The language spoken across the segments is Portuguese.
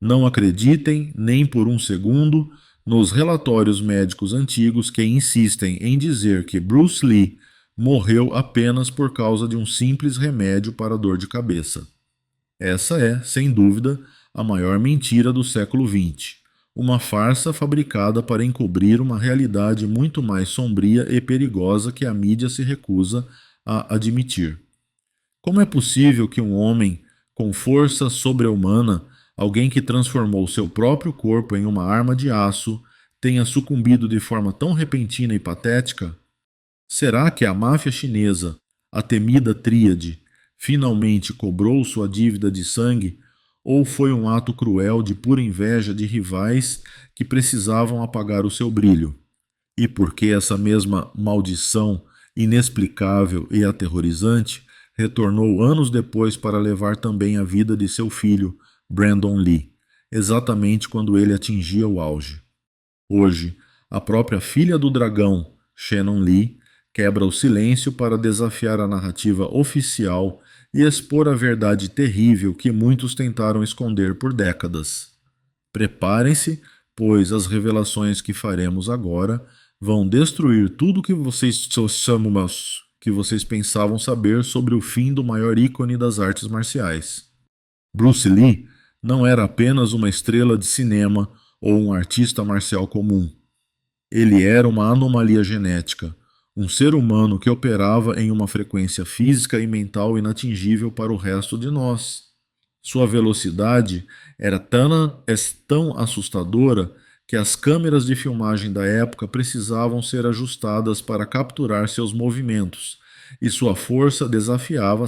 Não acreditem, nem por um segundo, nos relatórios médicos antigos que insistem em dizer que Bruce Lee morreu apenas por causa de um simples remédio para dor de cabeça. Essa é, sem dúvida, a maior mentira do século XX. Uma farsa fabricada para encobrir uma realidade muito mais sombria e perigosa que a mídia se recusa a admitir. Como é possível que um homem com força sobre-humana, alguém que transformou seu próprio corpo em uma arma de aço, tenha sucumbido de forma tão repentina e patética? Será que a máfia chinesa, a temida tríade, finalmente cobrou sua dívida de sangue, ou foi um ato cruel de pura inveja de rivais que precisavam apagar o seu brilho? E por que essa mesma maldição inexplicável e aterrorizante retornou anos depois para levar também a vida de seu filho, Brandon Lee, exatamente quando ele atingia o auge? Hoje, a própria filha do dragão, Shannon Lee, quebra o silêncio para desafiar a narrativa oficial e expor a verdade terrível que muitos tentaram esconder por décadas. Preparem-se, pois as revelações que faremos agora vão destruir tudo que vocês pensavam saber sobre o fim do maior ícone das artes marciais. Bruce Lee não era apenas uma estrela de cinema ou um artista marcial comum. Ele era uma anomalia genética, um ser humano que operava em uma frequência física e mental inatingível para o resto de nós. Sua velocidade era tão assustadora que as câmeras de filmagem da época precisavam ser ajustadas para capturar seus movimentos, e sua força desafiava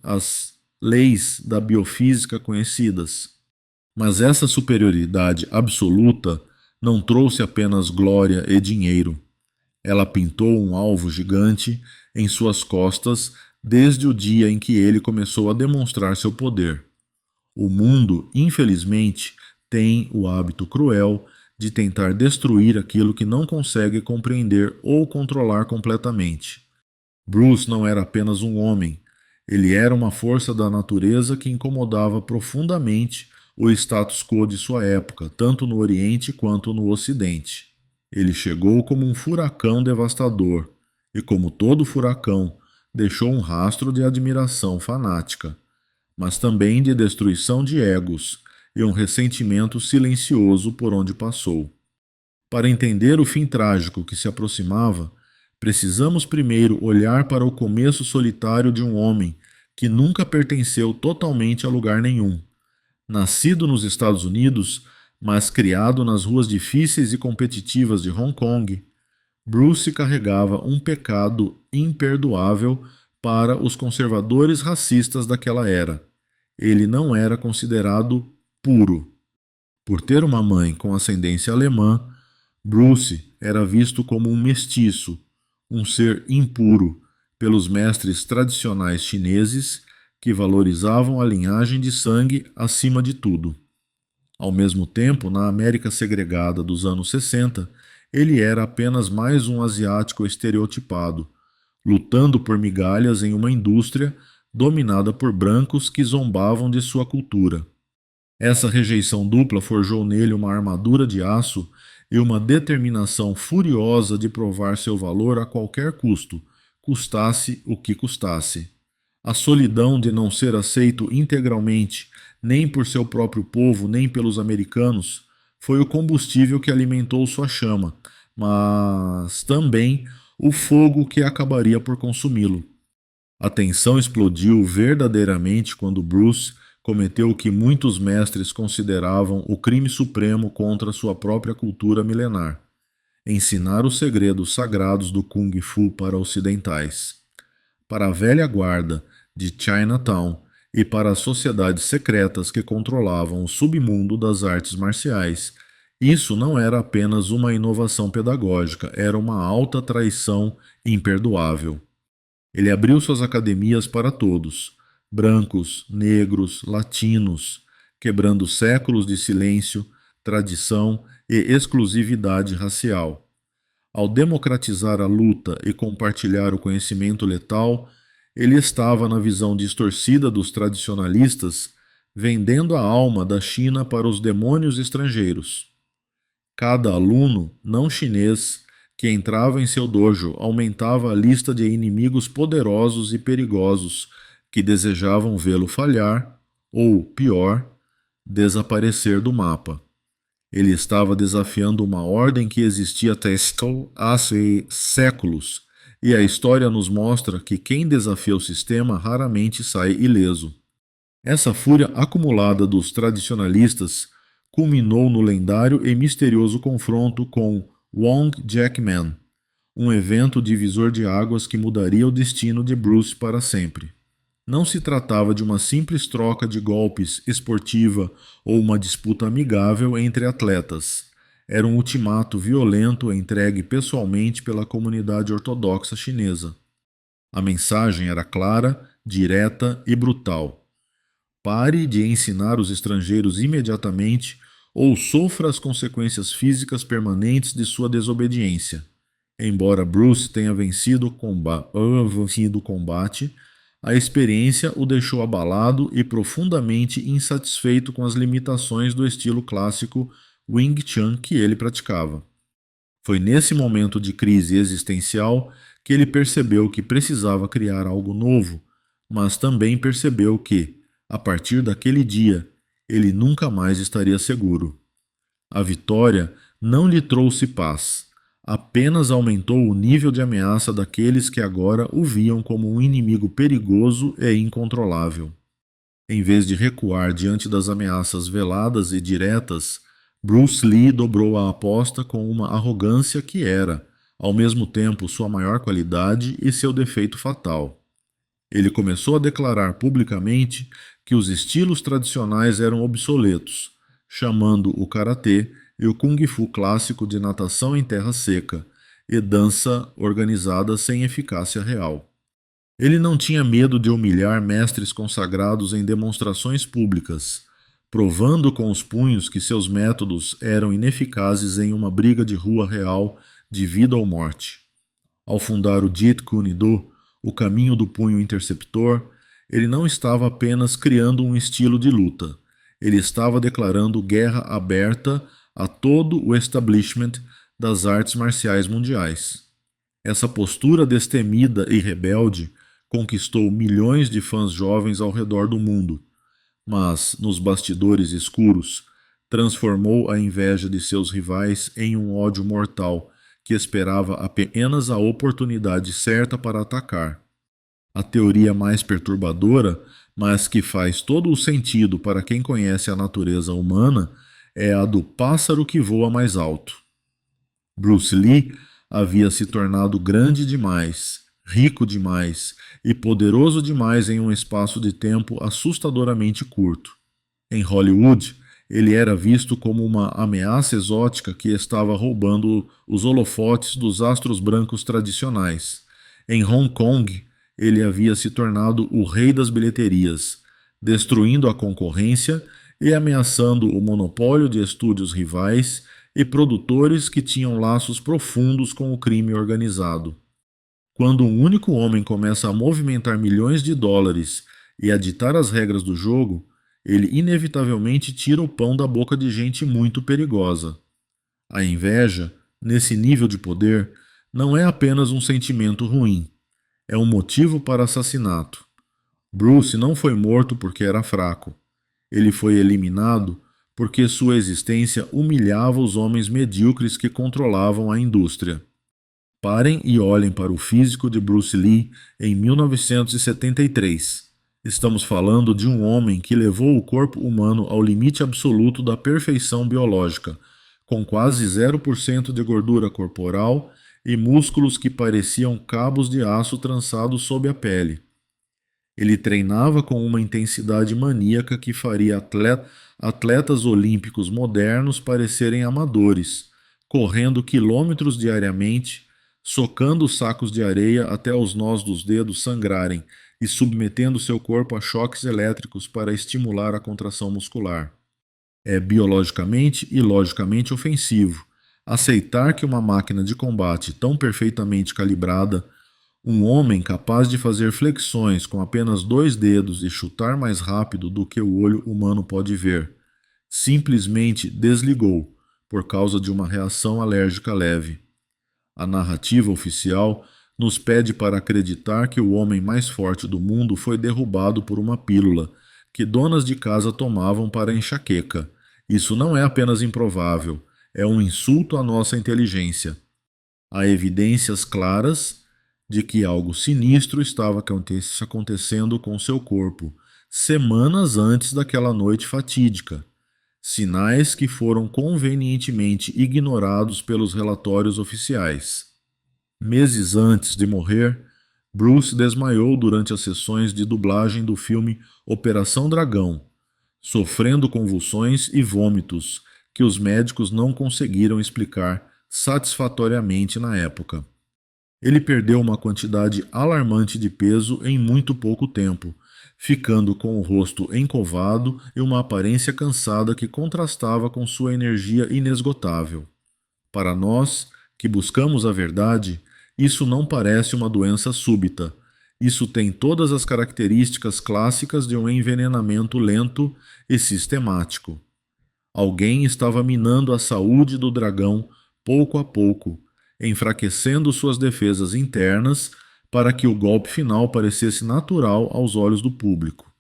as leis da biofísica conhecidas. Mas essa superioridade absoluta não trouxe apenas glória e dinheiro. Ela pintou um alvo gigante em suas costas desde o dia em que ele começou a demonstrar seu poder. O mundo, infelizmente, tem o hábito cruel de tentar destruir aquilo que não consegue compreender ou controlar completamente. Bruce não era apenas um homem, ele era uma força da natureza que incomodava profundamente o status quo de sua época, tanto no Oriente quanto no Ocidente. Ele chegou como um furacão devastador, e como todo furacão, deixou um rastro de admiração fanática, mas também de destruição de egos e um ressentimento silencioso por onde passou. Para entender o fim trágico que se aproximava, precisamos primeiro olhar para o começo solitário de um homem que nunca pertenceu totalmente a lugar nenhum. Nascido nos Estados Unidos, mas criado nas ruas difíceis e competitivas de Hong Kong, Bruce carregava um pecado imperdoável para os conservadores racistas daquela era. Ele não era considerado puro. Por ter uma mãe com ascendência alemã, Bruce era visto como um mestiço, um ser impuro, pelos mestres tradicionais chineses que valorizavam a linhagem de sangue acima de tudo. Ao mesmo tempo, na América segregada dos anos 60, ele era apenas mais um asiático estereotipado, lutando por migalhas em uma indústria dominada por brancos que zombavam de sua cultura. Essa rejeição dupla forjou nele uma armadura de aço e uma determinação furiosa de provar seu valor a qualquer custo, custasse o que custasse. A solidão de não ser aceito integralmente, nem por seu próprio povo, nem pelos americanos, foi o combustível que alimentou sua chama, mas também o fogo que acabaria por consumi-lo. A tensão explodiu verdadeiramente quando Bruce cometeu o que muitos mestres consideravam o crime supremo contra sua própria cultura milenar: ensinar os segredos sagrados do Kung Fu para ocidentais. Para a velha guarda de Chinatown e para as sociedades secretas que controlavam o submundo das artes marciais, isso não era apenas uma inovação pedagógica, era uma alta traição imperdoável. Ele abriu suas academias para todos, brancos, negros, latinos, quebrando séculos de silêncio, tradição e exclusividade racial. Ao democratizar a luta e compartilhar o conhecimento letal, ele estava, na visão distorcida dos tradicionalistas, vendendo a alma da China para os demônios estrangeiros. Cada aluno não chinês que entrava em seu dojo aumentava a lista de inimigos poderosos e perigosos que desejavam vê-lo falhar ou, pior, desaparecer do mapa. Ele estava desafiando uma ordem que existia há séculos, e a história nos mostra que quem desafia o sistema raramente sai ileso. Essa fúria acumulada dos tradicionalistas culminou no lendário e misterioso confronto com Wong Jackman, um evento divisor de águas que mudaria o destino de Bruce para sempre. Não se tratava de uma simples troca de golpes esportiva ou uma disputa amigável entre atletas. Era um ultimato violento entregue pessoalmente pela comunidade ortodoxa chinesa. A mensagem era clara, direta e brutal. Pare de ensinar os estrangeiros imediatamente ou sofra as consequências físicas permanentes de sua desobediência. Embora Bruce tenha vencido o combate, a experiência o deixou abalado e profundamente insatisfeito com as limitações do estilo clássico Wing Chun que ele praticava. Foi nesse momento de crise existencial que ele percebeu que precisava criar algo novo, mas também percebeu que, a partir daquele dia, ele nunca mais estaria seguro. A vitória não lhe trouxe paz, apenas aumentou o nível de ameaça daqueles que agora o viam como um inimigo perigoso e incontrolável. Em vez de recuar diante das ameaças veladas e diretas, Bruce Lee dobrou a aposta com uma arrogância que era, ao mesmo tempo, sua maior qualidade e seu defeito fatal. Ele começou a declarar publicamente que os estilos tradicionais eram obsoletos, chamando o karatê e o kung fu clássico de natação em terra seca e dança organizada sem eficácia real. Ele não tinha medo de humilhar mestres consagrados em demonstrações públicas, provando com os punhos que seus métodos eram ineficazes em uma briga de rua real de vida ou morte. Ao fundar o Jeet Kune Do, o caminho do punho interceptor, ele não estava apenas criando um estilo de luta, ele estava declarando guerra aberta a todo o establishment das artes marciais mundiais. Essa postura destemida e rebelde conquistou milhões de fãs jovens ao redor do mundo, mas, nos bastidores escuros, transformou a inveja de seus rivais em um ódio mortal que esperava apenas a oportunidade certa para atacar. A teoria mais perturbadora, mas que faz todo o sentido para quem conhece a natureza humana, é a do pássaro que voa mais alto. Bruce Lee havia se tornado grande demais, rico demais e poderoso demais em um espaço de tempo assustadoramente curto. Em Hollywood, ele era visto como uma ameaça exótica que estava roubando os holofotes dos astros brancos tradicionais. Em Hong Kong, ele havia se tornado o rei das bilheterias, destruindo a concorrência e ameaçando o monopólio de estúdios rivais e produtores que tinham laços profundos com o crime organizado. Quando um único homem começa a movimentar milhões de dólares e a ditar as regras do jogo, ele inevitavelmente tira o pão da boca de gente muito perigosa. A inveja, nesse nível de poder, não é apenas um sentimento ruim, é um motivo para assassinato. Bruce não foi morto porque era fraco. Ele foi eliminado porque sua existência humilhava os homens medíocres que controlavam a indústria. Parem e olhem para o físico de Bruce Lee em 1973. Estamos falando de um homem que levou o corpo humano ao limite absoluto da perfeição biológica, com quase 0% de gordura corporal e músculos que pareciam cabos de aço trançados sob a pele. Ele treinava com uma intensidade maníaca que faria atletas olímpicos modernos parecerem amadores, correndo quilômetros diariamente, socando sacos de areia até os nós dos dedos sangrarem e submetendo seu corpo a choques elétricos para estimular a contração muscular. É biologicamente e logicamente ofensivo aceitar que uma máquina de combate tão perfeitamente calibrada, Um homem capaz de fazer flexões com apenas 2 dedos e chutar mais rápido do que o olho humano pode ver, simplesmente desligou por causa de uma reação alérgica leve. A narrativa oficial nos pede para acreditar que o homem mais forte do mundo foi derrubado por uma pílula que donas de casa tomavam para enxaqueca. Isso não é apenas improvável, é um insulto à nossa inteligência. Há evidências claras de que algo sinistro estava acontecendo com seu corpo, semanas antes daquela noite fatídica. Sinais que foram convenientemente ignorados pelos relatórios oficiais. Meses antes de morrer, Bruce desmaiou durante as sessões de dublagem do filme Operação Dragão, sofrendo convulsões e vômitos que os médicos não conseguiram explicar satisfatoriamente na época. Ele perdeu uma quantidade alarmante de peso em muito pouco tempo, ficando com o rosto encovado e uma aparência cansada que contrastava com sua energia inesgotável. Para nós, que buscamos a verdade, isso não parece uma doença súbita. Isso tem todas as características clássicas de um envenenamento lento e sistemático. Alguém estava minando a saúde do dragão pouco a pouco, enfraquecendo suas defesas internas para que o golpe final parecesse natural aos olhos do público.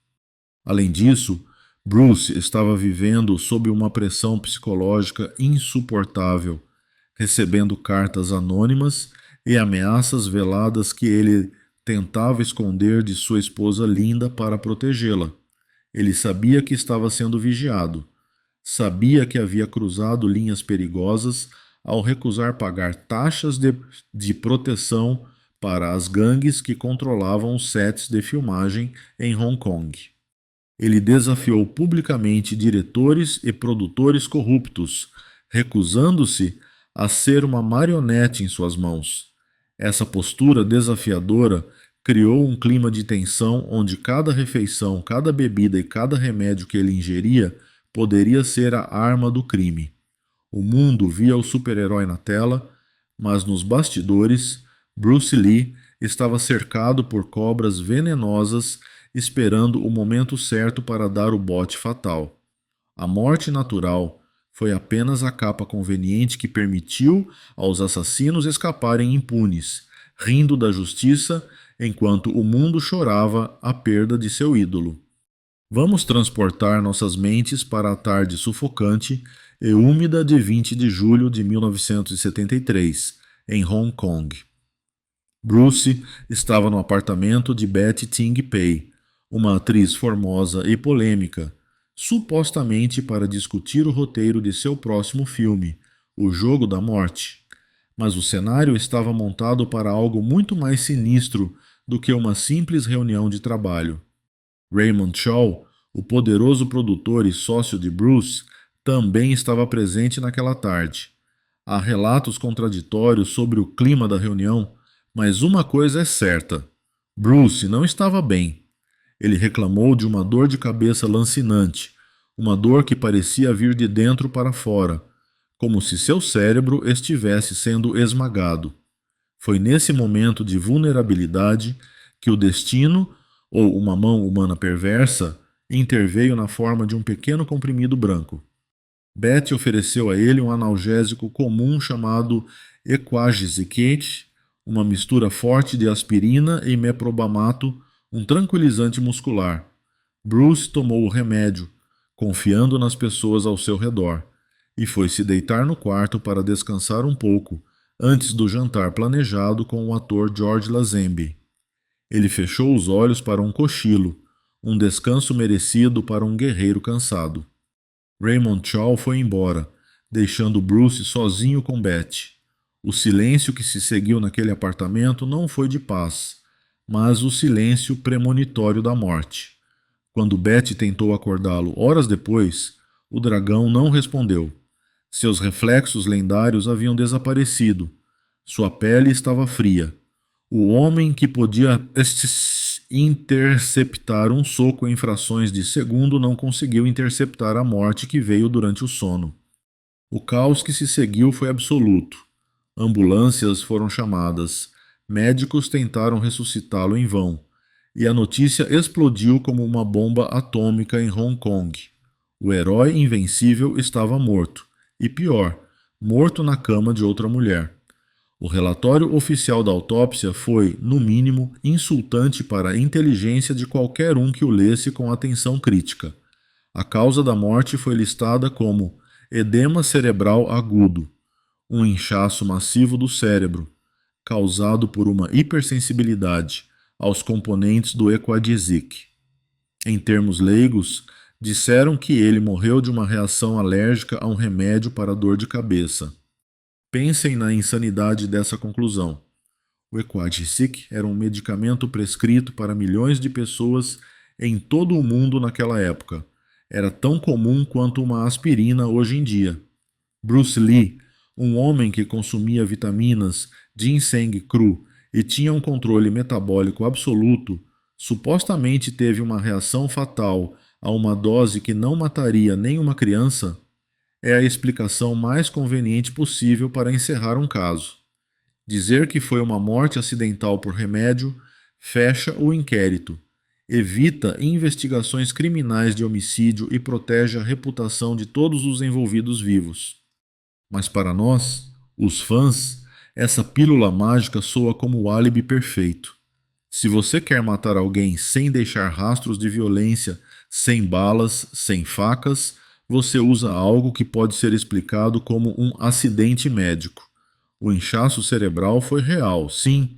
Além disso, Bruce estava vivendo sob uma pressão psicológica insuportável, recebendo cartas anônimas e ameaças veladas que ele tentava esconder de sua esposa Linda para protegê-la. Ele sabia que estava sendo vigiado. Sabia que havia cruzado linhas perigosas ao recusar pagar taxas de proteção para as gangues que controlavam os sets de filmagem em Hong Kong. Ele desafiou publicamente diretores e produtores corruptos, recusando-se a ser uma marionete em suas mãos. Essa postura desafiadora criou um clima de tensão onde cada refeição, cada bebida e cada remédio que ele ingeria poderia ser a arma do crime. O mundo via o super-herói na tela, mas nos bastidores, Bruce Lee estava cercado por cobras venenosas esperando o momento certo para dar o bote fatal. A morte natural foi apenas a capa conveniente que permitiu aos assassinos escaparem impunes, rindo da justiça enquanto o mundo chorava a perda de seu ídolo. Vamos transportar nossas mentes para a tarde sufocante e úmida de 20 de julho de 1973, em Hong Kong. Bruce estava no apartamento de Betty Ting Pei, uma atriz formosa e polêmica, supostamente para discutir o roteiro de seu próximo filme, O Jogo da Morte. Mas o cenário estava montado para algo muito mais sinistro do que uma simples reunião de trabalho. Raymond Shaw, o poderoso produtor e sócio de Bruce, também estava presente naquela tarde. Há relatos contraditórios sobre o clima da reunião, mas uma coisa é certa: Bruce não estava bem. Ele reclamou de uma dor de cabeça lancinante, uma dor que parecia vir de dentro para fora, como se seu cérebro estivesse sendo esmagado. Foi nesse momento de vulnerabilidade que o destino, ou uma mão humana perversa, interveio na forma de um pequeno comprimido branco. Betty ofereceu a ele um analgésico comum chamado Equagesic, uma mistura forte de aspirina e meprobamato, um tranquilizante muscular. Bruce tomou o remédio, confiando nas pessoas ao seu redor, e foi se deitar no quarto para descansar um pouco, antes do jantar planejado com o ator George Lazenby. Ele fechou os olhos para um cochilo, um descanso merecido para um guerreiro cansado. Raymond Shaw foi embora, deixando Bruce sozinho com Betty. O silêncio que se seguiu naquele apartamento não foi de paz, mas o silêncio premonitório da morte. Quando Betty tentou acordá-lo horas depois, o dragão não respondeu. Seus reflexos lendários haviam desaparecido. Sua pele estava fria. O homem que podia interceptar um soco em frações de segundo não conseguiu interceptar a morte que veio durante o sono. O caos que se seguiu foi absoluto. Ambulâncias foram chamadas. Médicos tentaram ressuscitá-lo em vão, e a notícia explodiu como uma bomba atômica em Hong Kong. O herói invencível estava morto, e pior, morto na cama de outra mulher. O relatório oficial da autópsia foi, no mínimo, insultante para a inteligência de qualquer um que o lesse com atenção crítica. A causa da morte foi listada como edema cerebral agudo, um inchaço massivo do cérebro, causado por uma hipersensibilidade aos componentes do Equadisic. Em termos leigos, disseram que ele morreu de uma reação alérgica a um remédio para dor de cabeça. Pensem na insanidade dessa conclusão. O Equadisic era um medicamento prescrito para milhões de pessoas em todo o mundo naquela época. Era tão comum quanto uma aspirina hoje em dia. Bruce Lee, um homem que consumia vitaminas, ginseng cru e tinha um controle metabólico absoluto, supostamente teve uma reação fatal a uma dose que não mataria nenhuma criança, é a explicação mais conveniente possível para encerrar um caso. Dizer que foi uma morte acidental por remédio fecha o inquérito, evita investigações criminais de homicídio e protege a reputação de todos os envolvidos vivos. Mas para nós, os fãs, essa pílula mágica soa como o álibi perfeito. Se você quer matar alguém sem deixar rastros de violência, sem balas, sem facas, você usa algo que pode ser explicado como um acidente médico. O inchaço cerebral foi real, sim,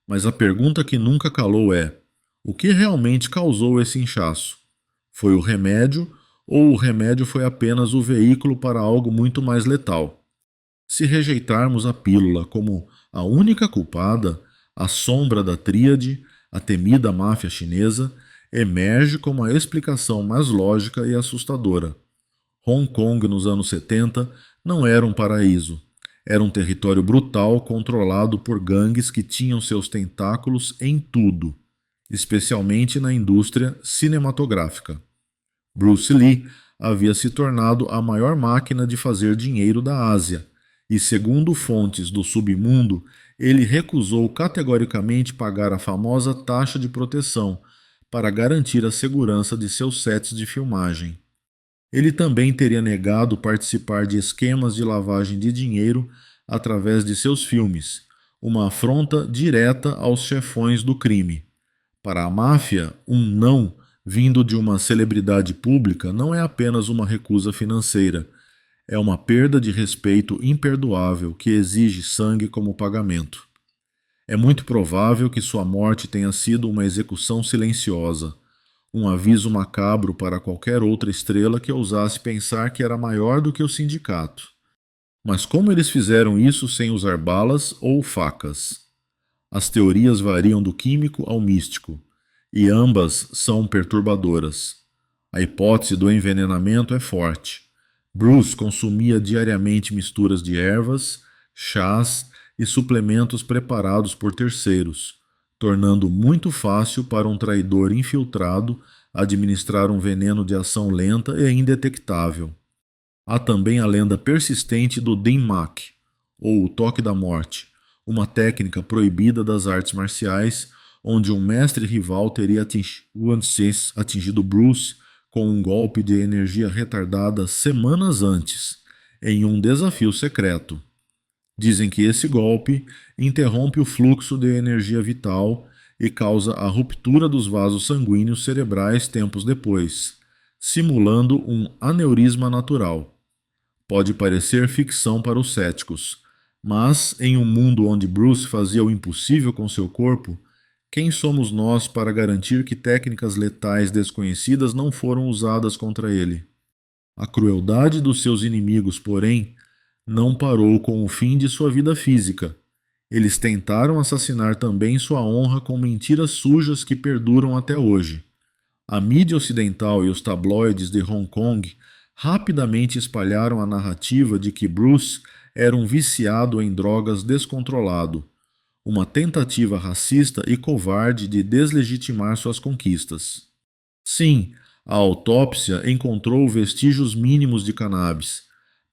mas a pergunta que nunca calou é: o que realmente causou esse inchaço? Foi o remédio ou o remédio foi apenas o veículo para algo muito mais letal? Se rejeitarmos a pílula como a única culpada, a sombra da tríade, a temida máfia chinesa, emerge como a explicação mais lógica e assustadora. Hong Kong nos anos 70 não era um paraíso. Era um território brutal controlado por gangues que tinham seus tentáculos em tudo, especialmente na indústria cinematográfica. Bruce Lee havia se tornado a maior máquina de fazer dinheiro da Ásia, e segundo fontes do submundo, ele recusou categoricamente pagar a famosa taxa de proteção para garantir a segurança de seus sets de filmagem. Ele também teria negado participar de esquemas de lavagem de dinheiro através de seus filmes, uma afronta direta aos chefões do crime. Para a máfia, um não vindo de uma celebridade pública não é apenas uma recusa financeira, é uma perda de respeito imperdoável que exige sangue como pagamento. É muito provável que sua morte tenha sido uma execução silenciosa, um aviso macabro para qualquer outra estrela que ousasse pensar que era maior do que o sindicato. Mas como eles fizeram isso sem usar balas ou facas? As teorias variam do químico ao místico, e ambas são perturbadoras. A hipótese do envenenamento é forte. Bruce consumia diariamente misturas de ervas, chás e suplementos preparados por terceiros, tornando muito fácil para um traidor infiltrado administrar um veneno de ação lenta e indetectável. Há também a lenda persistente do Dim Mak, ou o toque da morte, uma técnica proibida das artes marciais, onde um mestre rival teria atingido Bruce com um golpe de energia retardada semanas antes, em um desafio secreto. Dizem que esse golpe interrompe o fluxo de energia vital e causa a ruptura dos vasos sanguíneos cerebrais tempos depois, simulando um aneurisma natural. Pode parecer ficção para os céticos, mas em um mundo onde Bruce fazia o impossível com seu corpo, quem somos nós para garantir que técnicas letais desconhecidas não foram usadas contra ele? A crueldade dos seus inimigos, porém, não parou com o fim de sua vida física. Eles tentaram assassinar também sua honra com mentiras sujas que perduram até hoje. A mídia ocidental e os tabloides de Hong Kong rapidamente espalharam a narrativa de que Bruce era um viciado em drogas descontrolado, uma tentativa racista e covarde de deslegitimar suas conquistas. Sim, a autópsia encontrou vestígios mínimos de cannabis,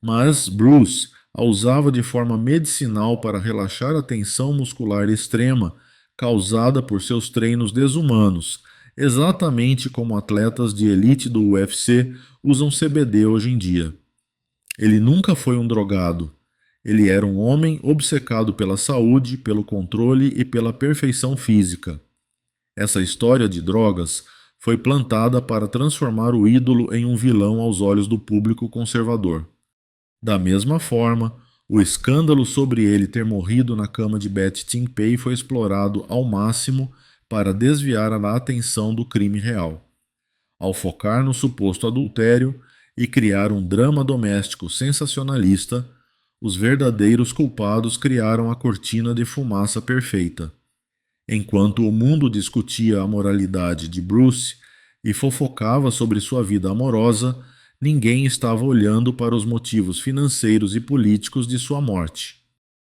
mas Bruce a usava de forma medicinal para relaxar a tensão muscular extrema causada por seus treinos desumanos, exatamente como atletas de elite do UFC usam CBD hoje em dia. Ele nunca foi um drogado. Ele era um homem obcecado pela saúde, pelo controle e pela perfeição física. Essa história de drogas foi plantada para transformar o ídolo em um vilão aos olhos do público conservador. Da mesma forma, o escândalo sobre ele ter morrido na cama de Betty Timpei foi explorado ao máximo para desviar a atenção do crime real. Ao focar no suposto adultério e criar um drama doméstico sensacionalista, os verdadeiros culpados criaram a cortina de fumaça perfeita. Enquanto o mundo discutia a moralidade de Bruce e fofocava sobre sua vida amorosa, ninguém estava olhando para os motivos financeiros e políticos de sua morte.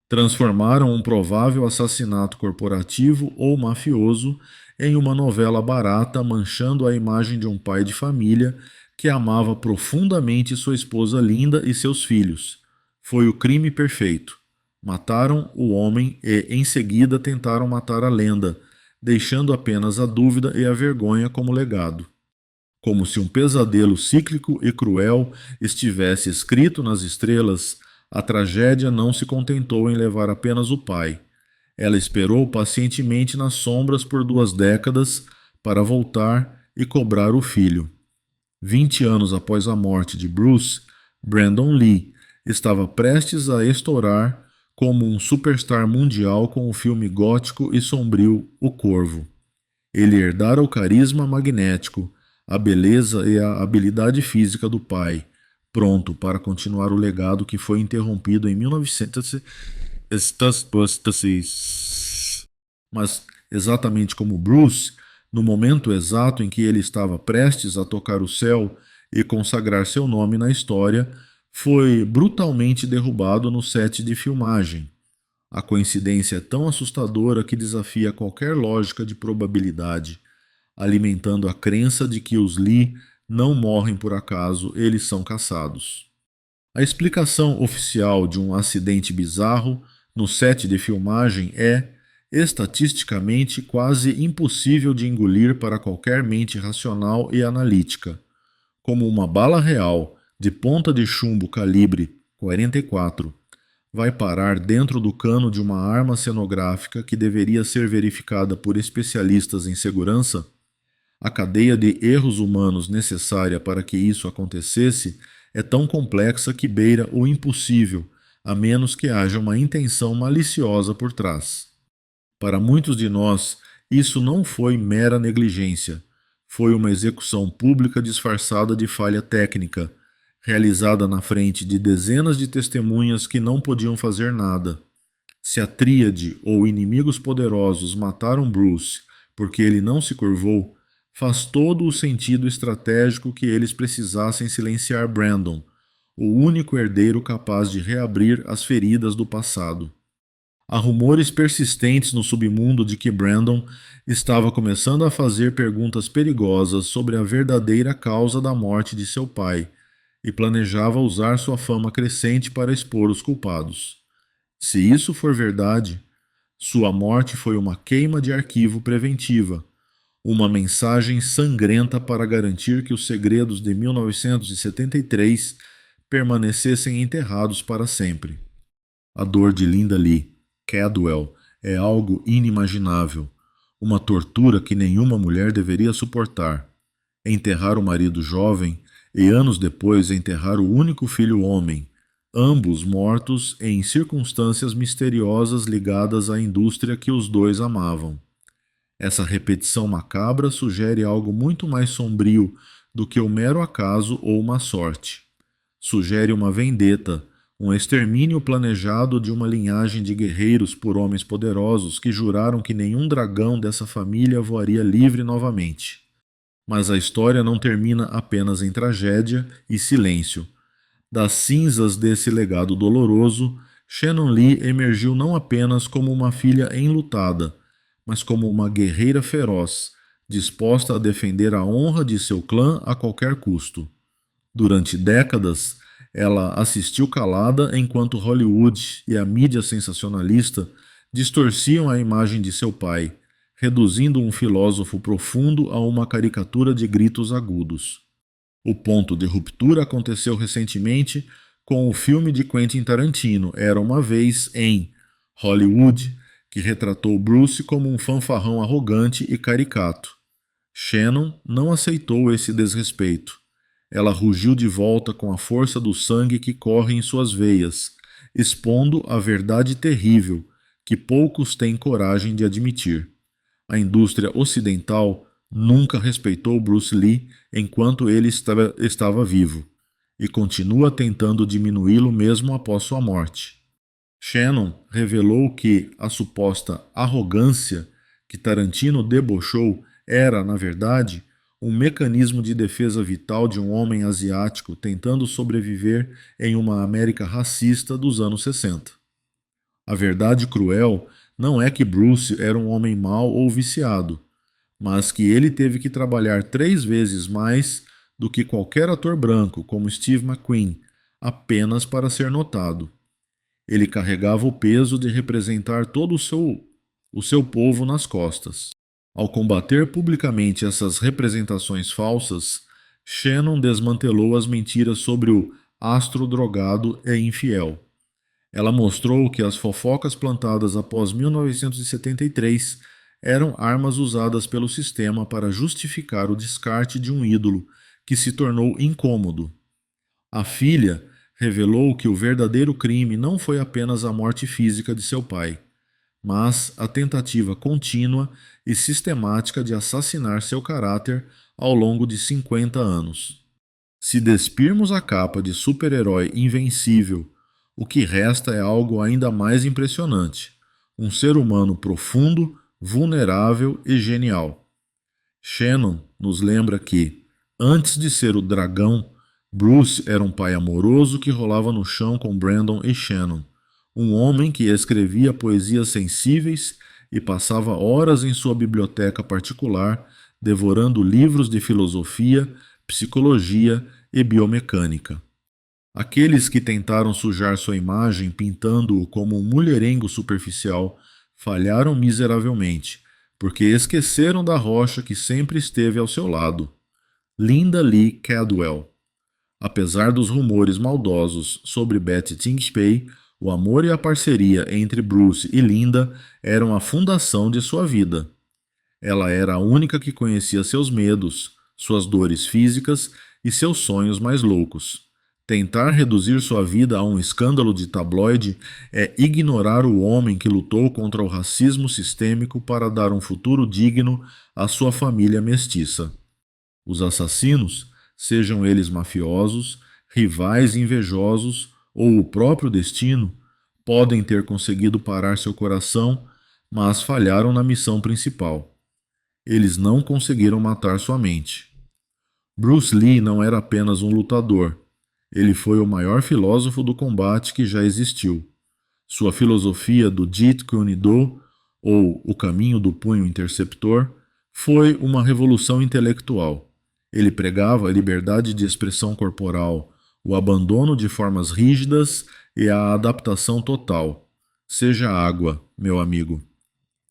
Transformaram um provável assassinato corporativo ou mafioso em uma novela barata manchando a imagem de um pai de família que amava profundamente sua esposa linda e seus filhos. Foi o crime perfeito. Mataram o homem e, em seguida, tentaram matar a lenda, deixando apenas a dúvida e a vergonha como legado. Como se um pesadelo cíclico e cruel estivesse escrito nas estrelas, a tragédia não se contentou em levar apenas o pai. Ela esperou pacientemente nas sombras por 2 décadas para voltar e cobrar o filho. 20 anos após a morte de Bruce, Brandon Lee estava prestes a estourar como um superstar mundial com o filme gótico e sombrio O Corvo. Ele herdara o carisma magnético, a beleza e a habilidade física do pai, pronto para continuar o legado que foi interrompido em 1906. Mas, exatamente como Bruce, no momento exato em que ele estava prestes a tocar o céu e consagrar seu nome na história, foi brutalmente derrubado no set de filmagem. A coincidência é tão assustadora que desafia qualquer lógica de probabilidade, alimentando a crença de que os Lee não morrem por acaso, eles são caçados. A explicação oficial de um acidente bizarro no set de filmagem é, estatisticamente, quase impossível de engolir para qualquer mente racional e analítica. Como uma bala real de ponta de chumbo calibre 44 vai parar dentro do cano de uma arma cenográfica que deveria ser verificada por especialistas em segurança, a cadeia de erros humanos necessária para que isso acontecesse é tão complexa que beira o impossível, a menos que haja uma intenção maliciosa por trás. Para muitos de nós, isso não foi mera negligência, foi uma execução pública disfarçada de falha técnica, realizada na frente de dezenas de testemunhas que não podiam fazer nada. Se a tríade ou inimigos poderosos mataram Bruce porque ele não se curvou, faz todo o sentido estratégico que eles precisassem silenciar Brandon, o único herdeiro capaz de reabrir as feridas do passado. Há rumores persistentes no submundo de que Brandon estava começando a fazer perguntas perigosas sobre a verdadeira causa da morte de seu pai e planejava usar sua fama crescente para expor os culpados. Se isso for verdade, sua morte foi uma queima de arquivo preventiva, uma mensagem sangrenta para garantir que os segredos de 1973 permanecessem enterrados para sempre. A dor de Linda Lee Cadwell é algo inimaginável, uma tortura que nenhuma mulher deveria suportar. Enterrar o marido jovem e anos depois enterrar o único filho homem, ambos mortos em circunstâncias misteriosas ligadas à indústria que os dois amavam. Essa repetição macabra sugere algo muito mais sombrio do que o mero acaso ou má sorte. Sugere uma vendetta, um extermínio planejado de uma linhagem de guerreiros por homens poderosos que juraram que nenhum dragão dessa família voaria livre novamente. Mas a história não termina apenas em tragédia e silêncio. Das cinzas desse legado doloroso, Shannon Lee emergiu não apenas como uma filha enlutada, mas como uma guerreira feroz, disposta a defender a honra de seu clã a qualquer custo. Durante décadas, Ela assistiu calada enquanto Hollywood e a mídia sensacionalista distorciam a imagem de seu pai, reduzindo um filósofo profundo a uma caricatura de gritos agudos. O ponto de ruptura aconteceu recentemente com o filme de Quentin Tarantino, Era uma Vez em Hollywood, que retratou Bruce como um fanfarrão arrogante e caricato. Shannon não aceitou esse desrespeito. Ela rugiu de volta com a força do sangue que corre em suas veias, expondo a verdade terrível que poucos têm coragem de admitir. A indústria ocidental nunca respeitou Bruce Lee enquanto ele estava vivo, e continua tentando diminuí-lo mesmo após sua morte. Shannon revelou que a suposta arrogância que Tarantino debochou era, na verdade, um mecanismo de defesa vital de um homem asiático tentando sobreviver em uma América racista dos anos 60. A verdade cruel não é que Bruce era um homem mau ou viciado, mas que ele teve que trabalhar 3 vezes mais do que qualquer ator branco, como Steve McQueen, apenas para ser notado. Ele carregava o peso de representar todo o seu povo nas costas. Ao combater publicamente essas representações falsas, Shannon desmantelou as mentiras sobre o astro drogado e infiel. Ela mostrou que as fofocas plantadas após 1973 eram armas usadas pelo sistema para justificar o descarte de um ídolo que se tornou incômodo. A filha revelou que o verdadeiro crime não foi apenas a morte física de seu pai, mas a tentativa contínua e sistemática de assassinar seu caráter ao longo de 50 anos. Se despirmos a capa de super-herói invencível, o que resta é algo ainda mais impressionante: um ser humano profundo, vulnerável e genial. Shannon nos lembra que, antes de ser o dragão, Bruce era um pai amoroso que rolava no chão com Brandon e Shannon, um homem que escrevia poesias sensíveis e passava horas em sua biblioteca particular devorando livros de filosofia, psicologia e biomecânica. Aqueles que tentaram sujar sua imagem pintando-o como um mulherengo superficial falharam miseravelmente, porque esqueceram da rocha que sempre esteve ao seu lado, Linda Lee Cadwell. Apesar dos rumores maldosos sobre Betty Tingshay, o amor e a parceria entre Bruce e Linda eram a fundação de sua vida. Ela era a única que conhecia seus medos, suas dores físicas e seus sonhos mais loucos. Tentar reduzir sua vida a um escândalo de tabloide é ignorar o homem que lutou contra o racismo sistêmico para dar um futuro digno à sua família mestiça. Os assassinos, sejam eles mafiosos, rivais invejosos ou o próprio destino, podem ter conseguido parar seu coração, mas falharam na missão principal. Eles não conseguiram matar sua mente. Bruce Lee não era apenas um lutador. Ele foi o maior filósofo do combate que já existiu. Sua filosofia do Jeet Kune Do, ou o caminho do punho interceptor, foi uma revolução intelectual. Ele pregava a liberdade de expressão corporal, o abandono de formas rígidas e a adaptação total. Seja água, meu amigo.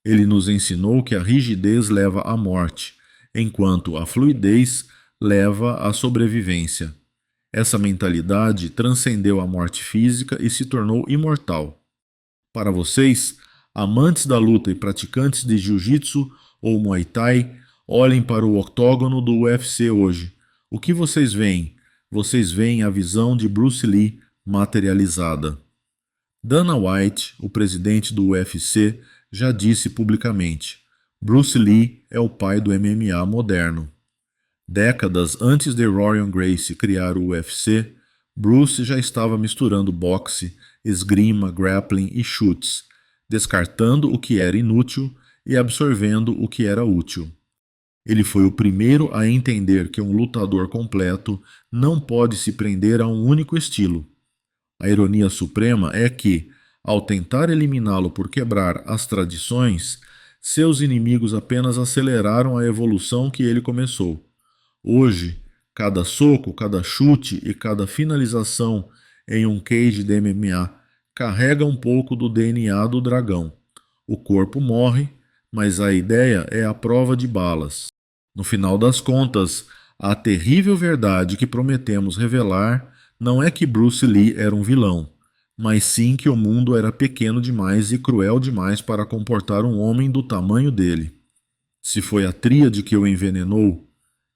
Ele nos ensinou que a rigidez leva à morte, enquanto a fluidez leva à sobrevivência. Essa mentalidade transcendeu a morte física e se tornou imortal. Para vocês, amantes da luta e praticantes de jiu-jitsu ou muay thai, olhem para o octógono do UFC hoje. O que vocês veem? Vocês veem a visão de Bruce Lee materializada. Dana White, o presidente do UFC, já disse publicamente: Bruce Lee é o pai do MMA moderno. Décadas antes de Rorion Gracie criar o UFC, Bruce já estava misturando boxe, esgrima, grappling e chutes, descartando o que era inútil e absorvendo o que era útil. Ele foi o primeiro a entender que um lutador completo não pode se prender a um único estilo. A ironia suprema é que, ao tentar eliminá-lo por quebrar as tradições, seus inimigos apenas aceleraram a evolução que ele começou. Hoje, Cada soco, cada chute e cada finalização em um cage de MMA carrega um pouco do DNA do dragão. O corpo morre, mas a ideia é a prova de balas. No final das contas, a terrível verdade que prometemos revelar não é que Bruce Lee era um vilão, mas sim que o mundo era pequeno demais e cruel demais para comportar um homem do tamanho dele. Se foi a tríade que o envenenou,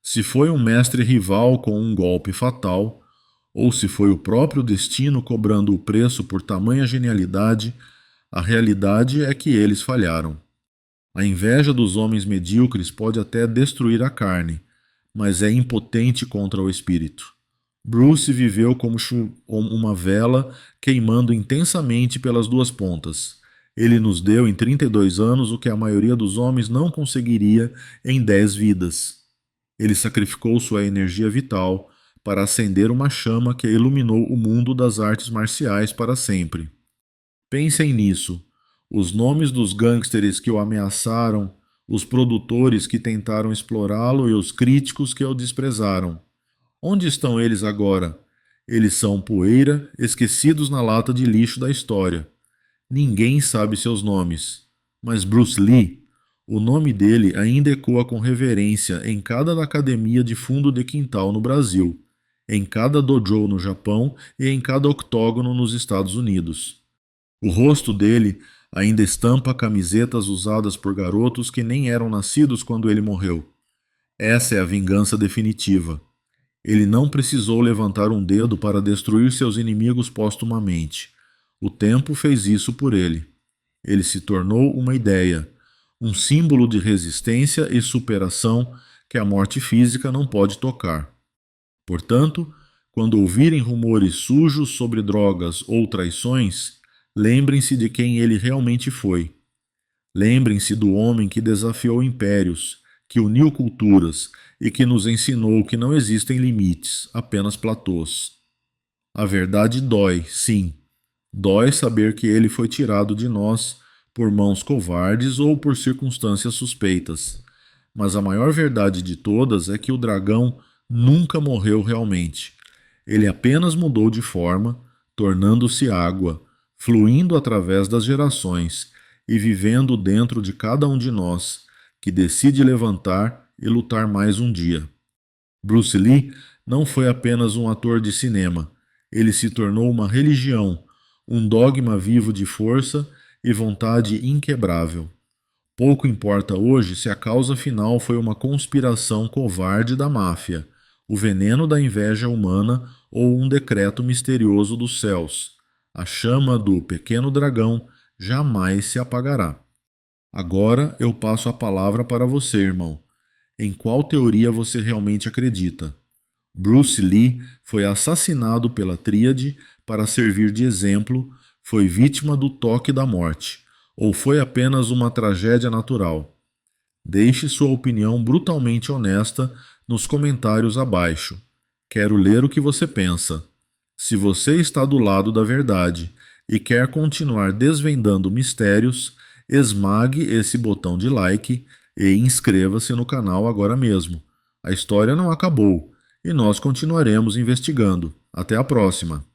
se foi um mestre rival com um golpe fatal, ou se foi o próprio destino cobrando o preço por tamanha genialidade, a realidade é que eles falharam. A inveja dos homens medíocres pode até destruir a carne, mas é impotente contra o espírito. Bruce viveu como uma vela queimando intensamente pelas duas pontas. Ele nos deu em 32 anos o que a maioria dos homens não conseguiria em 10 vidas. Ele sacrificou sua energia vital para acender uma chama que iluminou o mundo das artes marciais para sempre. Pensem nisso. Os nomes dos gangsters que o ameaçaram, os produtores que tentaram explorá-lo e os críticos que o desprezaram. Onde estão eles agora? Eles são poeira, esquecidos na lata de lixo da história. Ninguém sabe seus nomes. Mas Bruce Lee, o nome dele ainda ecoa com reverência em cada academia de fundo de quintal no Brasil, em cada dojo no Japão e em cada octógono nos Estados Unidos. O rosto dele ainda estampa camisetas usadas por garotos que nem eram nascidos quando ele morreu. Essa é a vingança definitiva. Ele não precisou levantar um dedo para destruir seus inimigos póstumamente. O tempo fez isso por ele. Ele se tornou uma ideia, um símbolo de resistência e superação que a morte física não pode tocar. Portanto, quando ouvirem rumores sujos sobre drogas ou traições, lembrem-se de quem ele realmente foi. Lembrem-se do homem que desafiou impérios, que uniu culturas e que nos ensinou que não existem limites, apenas platôs. A verdade dói, sim. Dói saber que ele foi tirado de nós por mãos covardes ou por circunstâncias suspeitas. Mas a maior verdade de todas é que o dragão nunca morreu realmente. Ele apenas mudou de forma, tornando-se água, fluindo através das gerações e vivendo dentro de cada um de nós, que decide levantar e lutar mais um dia. Bruce Lee não foi apenas um ator de cinema, ele se tornou uma religião, um dogma vivo de força e vontade inquebrável. Pouco importa hoje se a causa final foi uma conspiração covarde da máfia, o veneno da inveja humana ou um decreto misterioso dos céus. A chama do pequeno dragão jamais se apagará. Agora eu passo a palavra para você, irmão. Em qual teoria você realmente acredita? Bruce Lee foi assassinado pela tríade para servir de exemplo, foi vítima do toque da morte, ou foi apenas uma tragédia natural? Deixe sua opinião brutalmente honesta nos comentários abaixo. Quero ler o que você pensa. Se você está do lado da verdade e quer continuar desvendando mistérios, esmague esse botão de like e inscreva-se no canal agora mesmo. A história não acabou e nós continuaremos investigando. Até a próxima!